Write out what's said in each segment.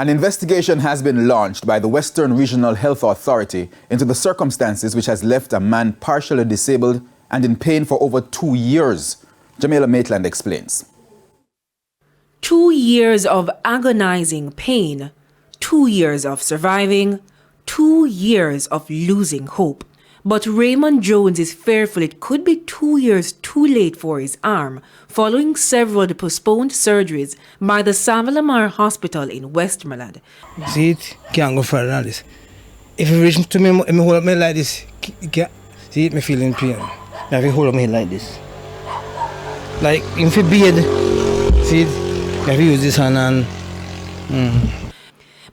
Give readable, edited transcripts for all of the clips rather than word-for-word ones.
An investigation has been launched by the Western Regional Health Authority into the circumstances which has left a man partially disabled and in pain for over 2 years. Jamaica Maitland explains. 2 years of agonizing pain, 2 years of surviving, 2 years of losing hope. But Raymond Jones is fearful it could be 2 years too late for his arm, following several postponed surgeries by the Savalamar Hospital in Westmoreland. See it? Can't go further than this. If you reach to me, me hold up me like this. See it? Me feeling pain. Now if you hold up me like this. Like, if you beard, see it? You have to use this hand and...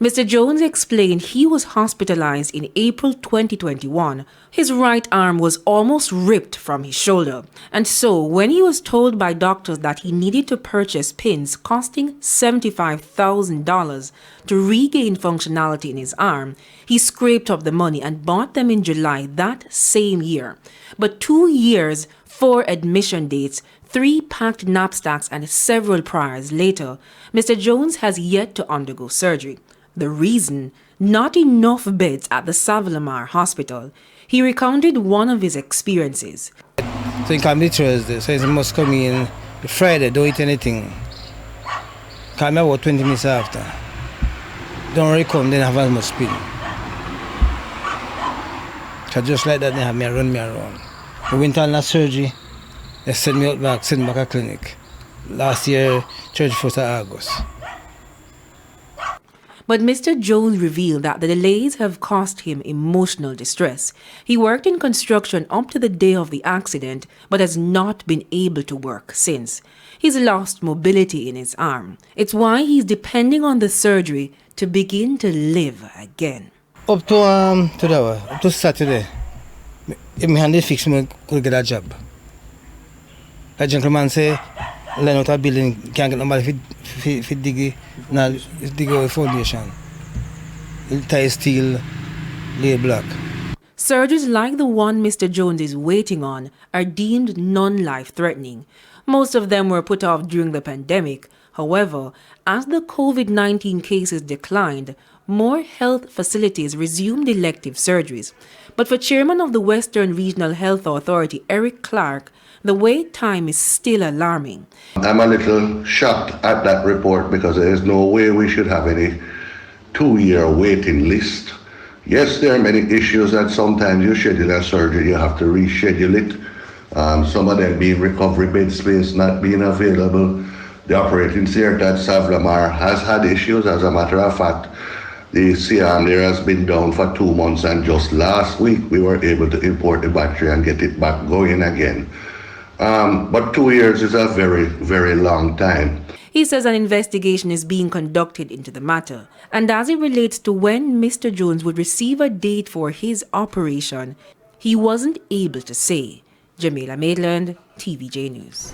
Mr. Jones explained he was hospitalized in April 2021. His right arm was almost ripped from his shoulder. And so, when he was told by doctors that he needed to purchase pins costing $75,000 to regain functionality in his arm, he scraped up the money and bought them in July that same year. But 2 years, 4 admission dates, 3 packed knapsacks and several priors later, Mr. Jones has yet to undergo surgery. The reason? Not enough beds at the Savalamar Hospital. He recounted one of his experiences. So you come be Thursday, so he must come in Friday, don't eat anything. Come about 20 minutes after. Don't really come, then have as much spin. So just like that, they have me around. We went on a surgery, they sent me out back, sent me back to clinic. Last year, 31st of August. But Mr. Jones revealed that the delays have caused him emotional distress. He worked in construction up to the day of the accident, but has not been able to work since. He's lost mobility in his arm. It's why he's depending on the surgery to begin to live again. Up to Saturday, if my hand is fixed, I could get a job. A gentleman say, line out a building, can't get nobody if dig a foundation. Tie steel, lay block. Surgeries like the one Mr. Jones is waiting on are deemed non-life-threatening. Most of them were put off during the pandemic. However, as the COVID-19 cases declined, more health facilities resumed elective surgeries. But for Chairman of the Western Regional Health Authority, Eric Clark, the wait time is still alarming. I'm a little shocked at that report because there is no way we should have any 2-year waiting list. Yes, there are many issues that sometimes you schedule a surgery, you have to reschedule it. Some of them being recovery bed space not being available. The operating theatre at Savalamar has had issues. As a matter of fact, the CRM there has been down for 2 months, and just last week we were able to import the battery and get it back going again. But 2 years is a very, very long time. He says an investigation is being conducted into the matter. And as it relates to when Mr. Jones would receive a date for his operation, he wasn't able to say. Jamaica Maitland, TVJ News.